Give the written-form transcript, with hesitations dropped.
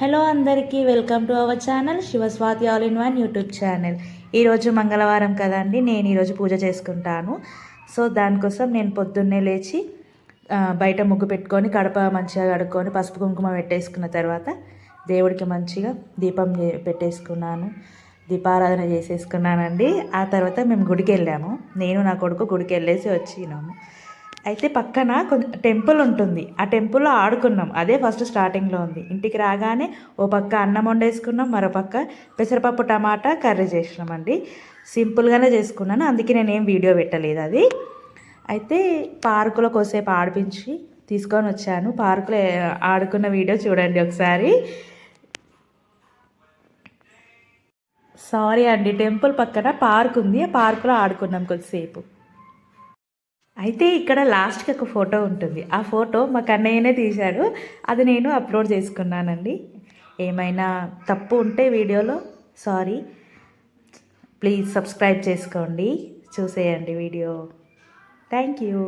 Hello అందరికీ welcome to our channel Shivaswathi all in one YouTube channel. ఈరోజు మంగళవారం కదండి, నేను ఈరోజు పూజ చేసుకుంటాను. సో దానికోసం నేను పొద్దున్నే లేచి బయట ముగ్గు పెట్టుకొని కడప మంచిగా కడుక్కొని పసుపు కుంకుమ పెట్టేసుకున్న తర్వాత దేవుడికి మంచిగా దీపం పెట్టేసుకున్నాను, దీపారాధన చేసేసుకున్నానండి. ఆ తర్వాత మేము గుడికి వెళ్ళాము, నేను నా కొడుకు గుడికి వెళ్ళేసి వచ్చినాము. అయితే పక్కన టెంపుల్ ఉంటుంది, ఆ టెంపుల్లో ఆడుకున్నాం. అదే ఫస్ట్ స్టార్టింగ్లో ఉంది. ఇంటికి రాగానే ఓ పక్క అన్నం వండేసుకున్నాం, మరో పక్క పెసరపప్పు టమాటా కర్రీ చేసినామండి. సింపుల్గానే చేసుకున్నాను, అందుకే నేనేం వీడియో పెట్టలేదు అది. అయితే పార్కులో కొద్దిసేపు ఆడిపించి తీసుకొని వచ్చాను. పార్కులో ఆడుకున్న వీడియో చూడండి ఒకసారి. సారీ అండి, టెంపుల్ పక్కన పార్క్ ఉంది, ఆ పార్కులో ఆడుకున్నాం కొద్దిసేపు. అయితే ఇక్కడ లాస్ట్కి ఒక ఫోటో ఉంటుంది, ఆ ఫోటో మా కన్నయ్యనే తీశాడు, అది నేను అప్లోడ్ చేసుకున్నానండి. ఏమైనా తప్పు ఉంటే వీడియోలో సారీ, ప్లీజ్ సబ్స్క్రైబ్ చేసుకోండి, చూసేయండి వీడియో. Thank you.